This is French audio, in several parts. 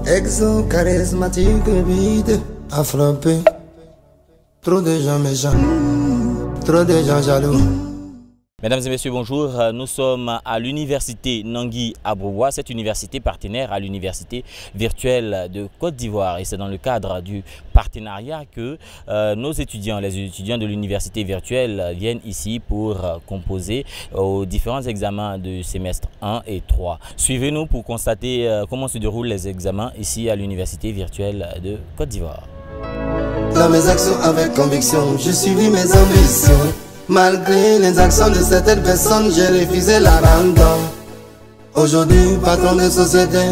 Exo charismatique vide à frapper. Trop de gens méchants, trop de gens jaloux. Mesdames et messieurs, bonjour. Nous sommes à l'université Nangui Abroubois, cette université partenaire à l'université virtuelle de Côte d'Ivoire. Et c'est dans le cadre du partenariat que nos étudiants, les étudiants de l'université virtuelle viennent ici pour composer aux différents examens de semestre 1 et 3. Suivez-nous pour constater comment se déroulent les examens ici à l'université virtuelle de Côte d'Ivoire. Dans mes actions avec conviction, j'ai suivi mes ambitions. Malgré les actions de certaines personnes, j'ai refusé la random. Aujourd'hui, patron de société,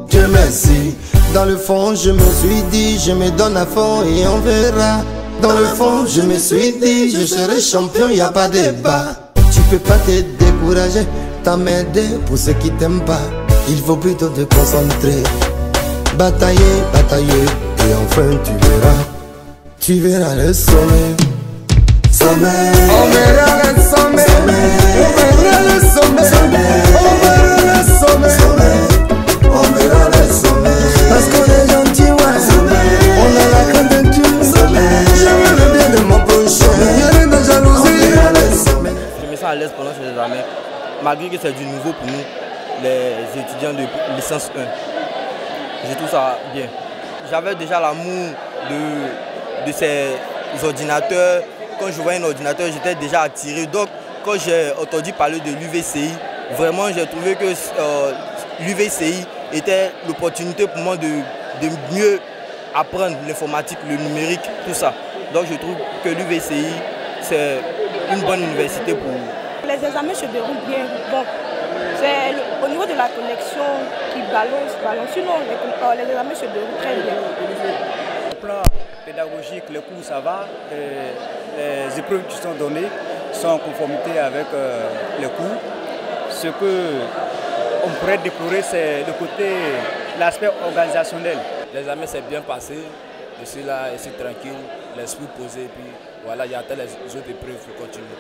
Dieu merci. Dans le fond, je me suis dit, je me donne à fond et on verra. Dans le fond, je me suis dit, je serai champion, y a pas de débat. Tu peux pas te décourager, t'emmerder pour ceux qui t'aiment pas. Il faut plutôt te concentrer, batailler, batailler, et enfin tu verras le sommet. Sommet, on verra le sommet, on verra le sommet, on verra le sommet, on verra le sommet. Parce qu'on est gentil, ouais, on a la crainte de Dieu. Je veux le bien de mon prochain, il y a rien de jalousie. Je me sens à l'aise pendant ces examens, malgré que c'est du nouveau pour nous, les étudiants de licence 1. Je trouve ça bien. J'avais déjà l'amour de ces ordinateurs. Quand je voyais un ordinateur, j'étais déjà attiré. Donc, quand j'ai entendu parler de l'UVCI, vraiment, j'ai trouvé que l'UVCI était l'opportunité pour moi de mieux apprendre l'informatique, le numérique, tout ça. Donc, je trouve que l'UVCI, c'est une bonne université pour... Les examens se déroulent bien. Donc, c'est au niveau de la connexion qui balance. Sinon, les examens se déroulent très bien. Au plan pédagogique, les cours, ça va. Les épreuves qui sont données sont en conformité avec les cours. Ce qu'on pourrait déplorer, c'est l'aspect organisationnel. L'examen s'est bien passé. Je suis là, ici tranquille, l'esprit posé, puis voilà, j'attends les autres épreuves pour continuer.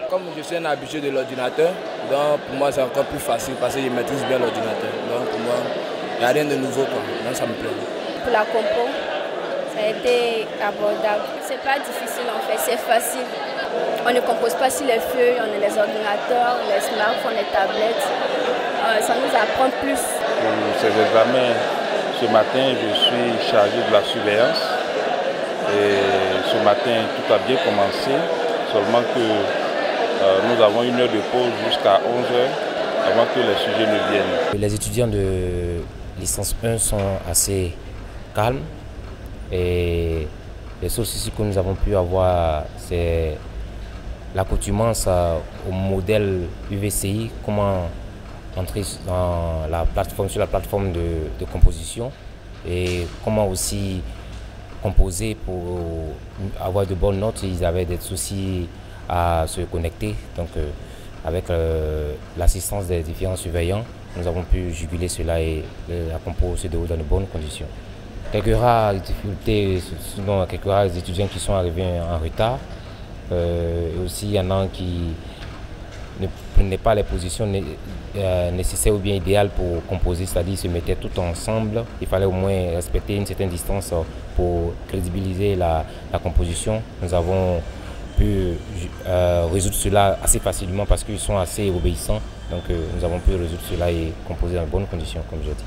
Comme je suis un habitué de l'ordinateur, donc pour moi c'est encore plus facile parce que je maîtrise bien l'ordinateur. Donc pour moi, il n'y a rien de nouveau, quoi. Donc ça me plaît. Pour la compo, ça a été abordable. C'est pas difficile en fait, c'est facile. On ne compose pas sur les feuilles, on a les ordinateurs, les smartphones, les tablettes. Ça nous apprend plus. Pour ces examens, ce matin, je suis chargé de la surveillance. Et ce matin, tout a bien commencé, seulement que nous avons une heure de pause jusqu'à 11h avant que les sujets ne viennent. Les étudiants de licence 1 sont assez calmes. Et les seuls soucis que nous avons pu avoir, c'est l'accoutumance au modèle UVCI, comment entrer dans sur la plateforme de composition et comment aussi composer pour avoir de bonnes notes. Ils avaient des soucis à se connecter. Donc avec l'assistance des différents surveillants, nous avons pu juguler cela et la compo se déroule dans de bonnes conditions. Quelques rares difficultés, sinon quelques rares étudiants qui sont arrivés en retard. Et aussi, il y en a qui ne prenaient pas les positions nécessaires ou bien idéales pour composer, c'est-à-dire se mettaient tout ensemble. Il fallait au moins respecter une certaine distance pour crédibiliser la composition. Nous avons pu résoudre cela assez facilement parce qu'ils sont assez obéissants. Donc nous avons pu résoudre cela et composer dans de bonnes conditions, comme je dis.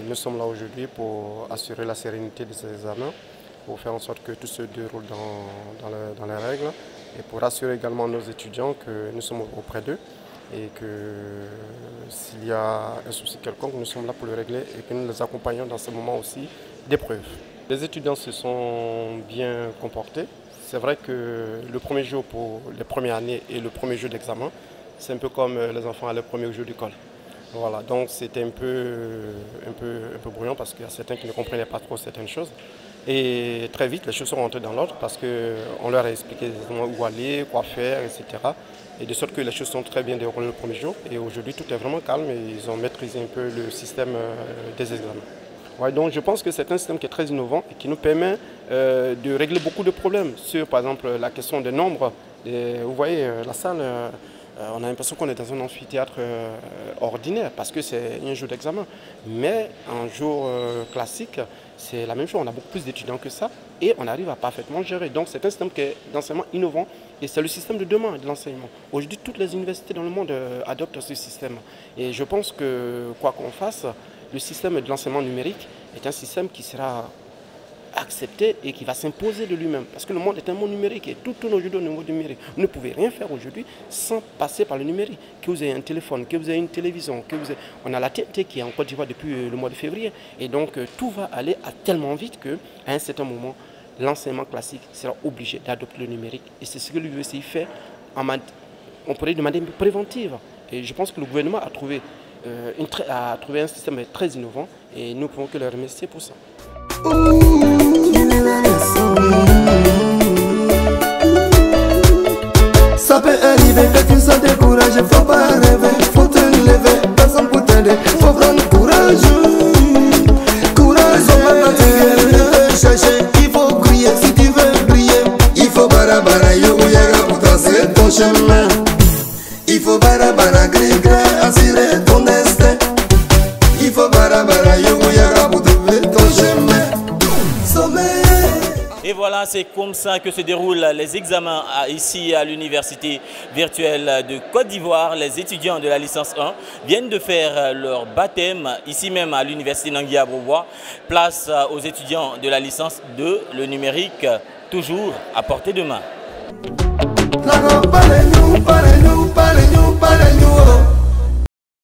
Nous sommes là aujourd'hui pour assurer la sérénité de ces examens, pour faire en sorte que tout se déroule dans les règles et pour assurer également nos étudiants que nous sommes auprès d'eux et que s'il y a un souci quelconque, nous sommes là pour le régler et que nous les accompagnons dans ce moment aussi d'épreuve. Les étudiants se sont bien comportés. C'est vrai que le premier jour pour les premières années et le premier jour d'examen, c'est un peu comme les enfants à leur premier jour d'école. Voilà, donc c'était un peu bruyant parce qu'il y a certains qui ne comprenaient pas trop certaines choses. Et très vite, les choses sont rentrées dans l'ordre parce qu'on leur a expliqué où aller, quoi faire, etc. Et de sorte que les choses sont très bien déroulées le premier jour. Et aujourd'hui, tout est vraiment calme et ils ont maîtrisé un peu le système des examens. Ouais, donc je pense que c'est un système qui est très innovant et qui nous permet de régler beaucoup de problèmes sur, par exemple, la question des nombres. Vous voyez, la salle, On a l'impression qu'on est dans un amphithéâtre ordinaire parce que c'est un jour d'examen. Mais un jour classique, c'est la même chose. On a beaucoup plus d'étudiants que ça et on arrive à parfaitement gérer. Donc c'est un système d'enseignement innovant et c'est le système de demain de l'enseignement. Aujourd'hui, toutes les universités dans le monde adoptent ce système. Et je pense que quoi qu'on fasse, le système de l'enseignement numérique est un système qui sera accepté et qui va s'imposer de lui-même. Parce que le monde est un monde numérique et tout tourne aujourd'hui au niveau numérique. Vous ne pouvez rien faire aujourd'hui sans passer par le numérique. Que vous ayez un téléphone, que vous ayez une télévision, on a la TNT qui est en Côte d'Ivoire depuis le mois de février. Et donc tout va aller tellement vite qu'à un certain moment, l'enseignement classique sera obligé d'adopter le numérique. Et c'est ce que l'UECI fait, on pourrait demander préventive. Et je pense que le gouvernement a trouvé un système très innovant et nous ne pouvons que le remercier pour ça. Ça peut arriver que tu sois découragé, faut pas rêver, faut te lever, personne pour t'aider, faut prendre courage. Courage, il faut chercher, il faut crier, si tu veux briller, il faut barabara, yo yaga pour tracer ton chemin. Il faut barabara, gris-gris, assurer ton destin. Il faut barabara, yo yaga pour trouver ton chemin. Et voilà, c'est comme ça que se déroulent les examens ici à l'université virtuelle de Côte d'Ivoire. Les étudiants de la licence 1 viennent de faire leur baptême ici même à l'université Nangui Abrouvois. Place aux étudiants de la licence 2, le numérique toujours à portée de main.